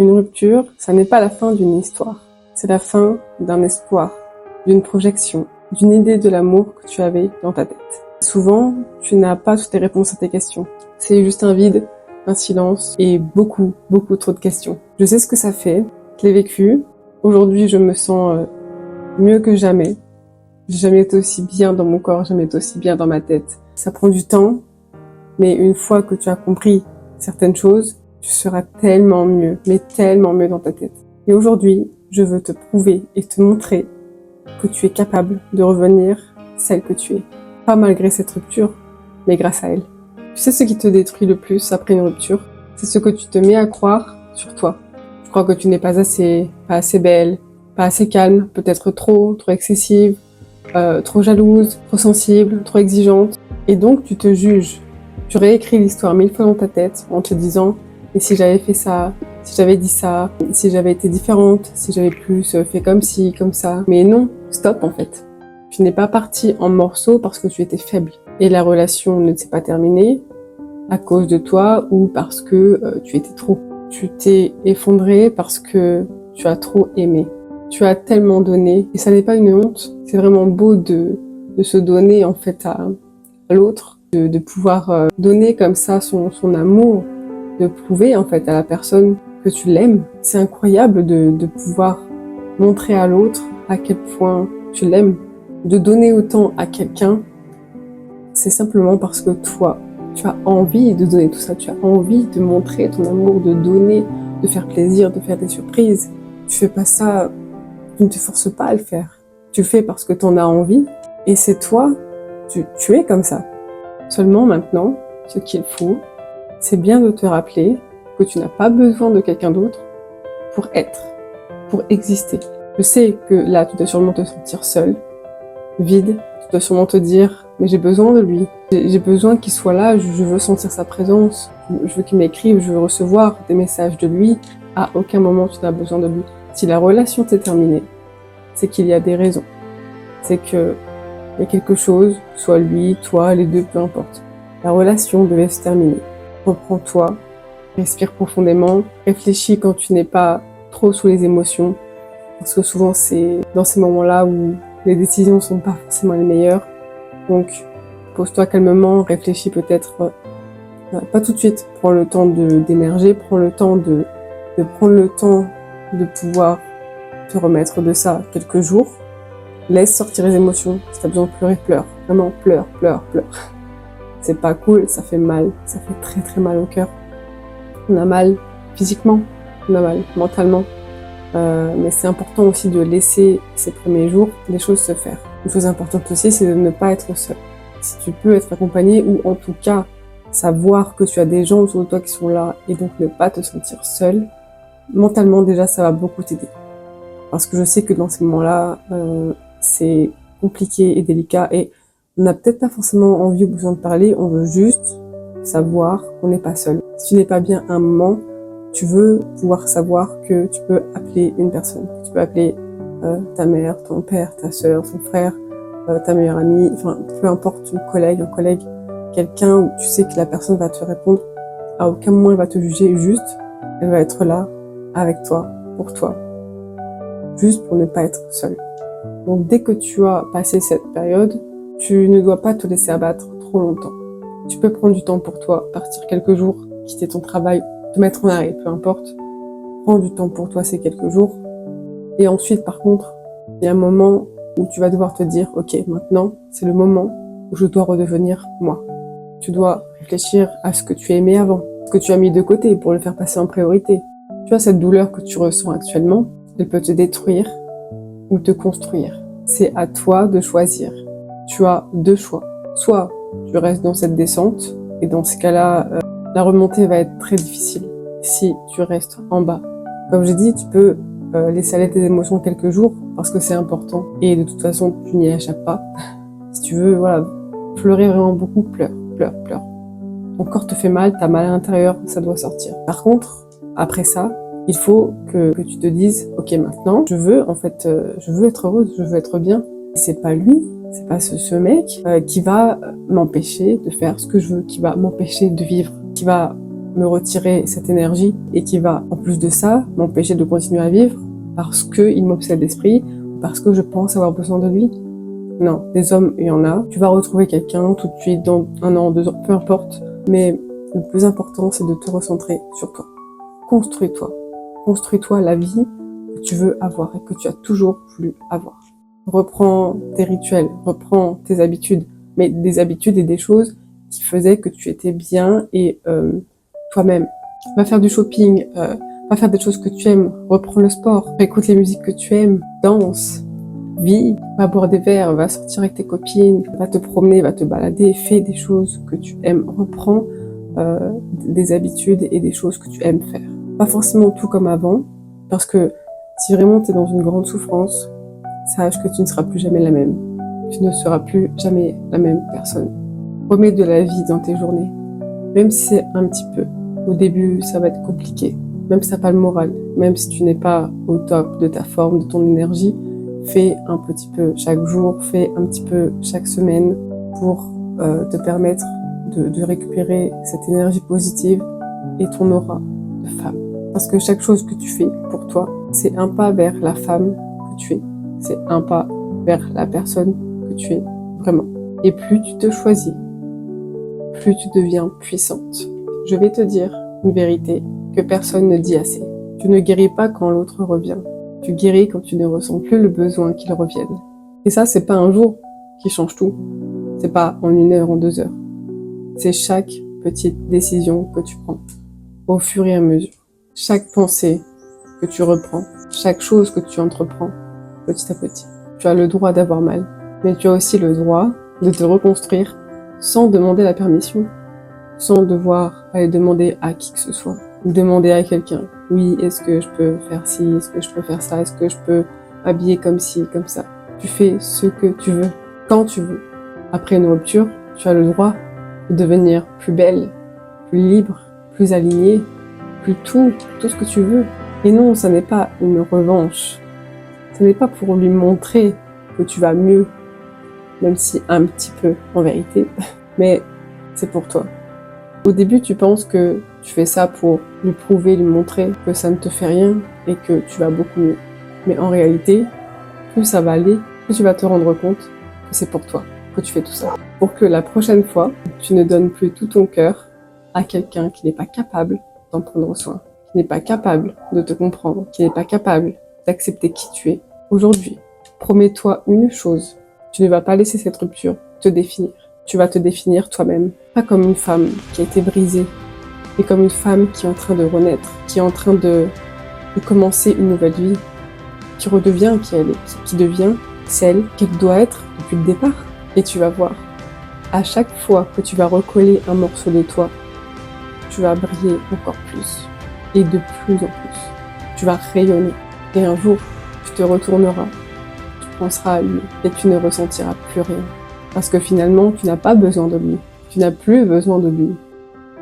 Une rupture, ça n'est pas la fin d'une histoire. C'est la fin d'un espoir, d'une projection, d'une idée de l'amour que tu avais dans ta tête. Souvent, tu n'as pas toutes les réponses à tes questions. C'est juste un vide, un silence et beaucoup trop de questions. Je sais ce que ça fait, je l'ai vécu. Aujourd'hui, je me sens mieux que jamais. J'ai jamais été aussi bien dans mon corps, jamais été aussi bien dans ma tête. Ça prend du temps, mais une fois que tu as compris certaines choses, tu seras tellement mieux, mais tellement mieux dans ta tête. Et aujourd'hui, je veux te prouver et te montrer que tu es capable de revenir celle que tu es. Pas malgré cette rupture, mais grâce à elle. Tu sais ce qui te détruit le plus après une rupture? C'est ce que tu te mets à croire sur toi. Tu crois que tu n'es pas assez belle, pas assez calme, peut-être trop excessive, trop jalouse, trop sensible, trop exigeante. Et donc tu te juges. Tu réécris l'histoire 1000 fois dans ta tête en te disant « Et si j'avais fait ça, si j'avais dit ça, si j'avais été différente, si j'avais plus fait comme ci, comme ça. » Mais non, stop en fait. Tu n'es pas partie en morceaux parce que tu étais faible. Et la relation ne s'est pas terminée à cause de toi ou parce que tu étais trop. Tu t'es effondré parce que tu as trop aimé. Tu as tellement donné. Et ça n'est pas une honte. C'est vraiment beau de se donner en fait à l'autre, de pouvoir donner comme ça son amour, de prouver en fait à la personne que tu l'aimes. C'est incroyable de pouvoir montrer à l'autre à quel point tu l'aimes. De donner autant à quelqu'un, c'est simplement parce que toi, tu as envie de donner tout ça, tu as envie de montrer ton amour, de donner, de faire plaisir, de faire des surprises. Tu fais pas ça, tu ne te forces pas à le faire. Tu le fais parce que tu en as envie et c'est toi, tu es comme ça. Seulement maintenant, ce qu'il faut, c'est bien de te rappeler que tu n'as pas besoin de quelqu'un d'autre pour être, pour exister. Je sais que là, tu dois sûrement te sentir seule, vide, tu dois sûrement te dire « mais j'ai besoin de lui, j'ai besoin qu'il soit là, je veux sentir sa présence, je veux qu'il m'écrive, je veux recevoir des messages de lui. » À aucun moment tu n'as besoin de lui. Si la relation s'est terminée, c'est qu'il y a des raisons. C'est que il y a quelque chose, soit lui, toi, les deux, peu importe. La relation devait se terminer. Reprends-toi, respire profondément, réfléchis quand tu n'es pas trop sous les émotions, parce que souvent c'est dans ces moments-là où les décisions sont pas forcément les meilleures. Donc pose-toi calmement, réfléchis peut-être, pas tout de suite, prends le temps d'émerger, prends le temps de prendre le temps de pouvoir te remettre de ça quelques jours. Laisse sortir les émotions, si t'as besoin de pleurer, pleure. Vraiment, pleure. C'est pas cool, ça fait mal, ça fait très mal au cœur. On a mal physiquement, on a mal mentalement. Mais c'est important aussi de laisser ces premiers jours les choses se faire. Une chose importante aussi, c'est de ne pas être seul. Si tu peux être accompagné ou en tout cas savoir que tu as des gens autour de toi qui sont là et donc ne pas te sentir seul, mentalement déjà ça va beaucoup t'aider. Parce que je sais que dans ces moments-là, c'est compliqué et délicat et on n'a peut-être pas forcément envie ou besoin de parler, on veut juste savoir qu'on n'est pas seul. Si tu n'es pas bien un moment, tu veux pouvoir savoir que tu peux appeler une personne. Tu peux appeler ta mère, ton père, ta sœur, ton frère, ta meilleure amie, enfin peu importe, un collègue, quelqu'un où tu sais que la personne va te répondre. À aucun moment elle va te juger, juste elle va être là avec toi, pour toi. Juste pour ne pas être seul. Donc dès que tu as passé cette période, tu ne dois pas te laisser abattre trop longtemps. Tu peux prendre du temps pour toi, partir quelques jours, quitter ton travail, te mettre en arrêt, peu importe. Prends du temps pour toi ces quelques jours. Et ensuite, par contre, il y a un moment où tu vas devoir te dire « Ok, maintenant, c'est le moment où je dois redevenir moi. » Tu dois réfléchir à ce que tu aimais avant, ce que tu as mis de côté pour le faire passer en priorité. Tu vois, cette douleur que tu ressens actuellement, elle peut te détruire ou te construire. C'est à toi de choisir. Tu as deux choix. Soit tu restes dans cette descente, et dans ce cas-là, la remontée va être très difficile si tu restes en bas. Comme je dis, tu peux laisser aller tes émotions quelques jours, parce que c'est important, et de toute façon, tu n'y échappes pas. Si tu veux, voilà, pleurer vraiment beaucoup, pleure. Ton corps te fait mal, t'as mal à l'intérieur, ça doit sortir. Par contre, après ça, il faut que tu te dises, ok, maintenant, je veux être heureuse, je veux être bien. Et c'est pas lui, c'est pas ce mec qui va m'empêcher de faire ce que je veux, qui va m'empêcher de vivre, qui va me retirer cette énergie et qui va, en plus de ça, m'empêcher de continuer à vivre parce qu'il m'obsède l'esprit, parce que je pense avoir besoin de lui. Non, des hommes, il y en a. Tu vas retrouver quelqu'un tout de suite dans 1 an, 2 ans, peu importe. Mais le plus important, c'est de te recentrer sur toi. Construis-toi. Construis-toi la vie que tu veux avoir et que tu as toujours voulu avoir. Reprends tes rituels, reprends tes habitudes, mais des habitudes et des choses qui faisaient que tu étais bien et toi-même. Va faire du shopping, va faire des choses que tu aimes, reprends le sport, écoute les musiques que tu aimes, danse, vis, va boire des verres, va sortir avec tes copines, va te promener, va te balader, fais des choses que tu aimes, reprends des habitudes et des choses que tu aimes faire. Pas forcément tout comme avant, parce que si vraiment tu es dans une grande souffrance, sache que tu ne seras plus jamais la même. Tu ne seras plus jamais la même personne. Remets de la vie dans tes journées, même si c'est un petit peu. Au début, ça va être compliqué, même si t'as pas le moral, même si tu n'es pas au top de ta forme, de ton énergie, fais un petit peu chaque jour, fais un petit peu chaque semaine pour te permettre de récupérer cette énergie positive et ton aura de femme. Parce que chaque chose que tu fais pour toi, c'est un pas vers la femme que tu es. C'est un pas vers la personne que tu es vraiment. Et plus tu te choisis, plus tu deviens puissante. Je vais te dire une vérité que personne ne dit assez. Tu ne guéris pas quand l'autre revient. Tu guéris quand tu ne ressens plus le besoin qu'il revienne. Et ça, c'est pas un jour qui change tout. C'est pas en 1 heure, en 2 heures. C'est chaque petite décision que tu prends, au fur et à mesure. Chaque pensée que tu reprends, chaque chose que tu entreprends, petit à petit. Tu as le droit d'avoir mal, mais tu as aussi le droit de te reconstruire sans demander la permission, sans devoir aller demander à qui que ce soit, ou demander à quelqu'un. Oui, est-ce que je peux faire ci, est-ce que je peux faire ça, est-ce que je peux m'habiller comme ci, comme ça. Tu fais ce que tu veux, quand tu veux. Après une rupture, tu as le droit de devenir plus belle, plus libre, plus alignée, plus tout ce que tu veux. Et non, ça n'est pas une revanche. Ce n'est pas pour lui montrer que tu vas mieux, même si un petit peu en vérité, mais c'est pour toi. Au début, tu penses que tu fais ça pour lui prouver, lui montrer que ça ne te fait rien et que tu vas beaucoup mieux. Mais en réalité, plus ça va aller, plus tu vas te rendre compte que c'est pour toi que tu fais tout ça. Pour que la prochaine fois, tu ne donnes plus tout ton cœur à quelqu'un qui n'est pas capable d'en prendre soin, qui n'est pas capable de te comprendre, qui n'est pas capable d'accepter qui tu es. Aujourd'hui, promets-toi une chose. Tu ne vas pas laisser cette rupture te définir. Tu vas te définir toi-même. Pas comme une femme qui a été brisée, mais comme une femme qui est en train de renaître, qui est en train de commencer une nouvelle vie, qui redevient qui elle est, qui devient celle qu'elle doit être depuis le départ. Et tu vas voir, à chaque fois que tu vas recoller un morceau de toi, tu vas briller encore plus, et de plus en plus. Tu vas rayonner. Et un jour, tu te retourneras, tu penseras à lui, et tu ne ressentiras plus rien. Parce que finalement, tu n'as pas besoin de lui. Tu n'as plus besoin de lui.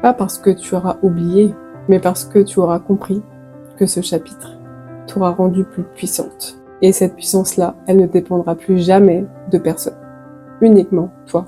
Pas parce que tu auras oublié, mais parce que tu auras compris que ce chapitre t'aura rendue plus puissante. Et cette puissance-là, elle ne dépendra plus jamais de personne. Uniquement toi.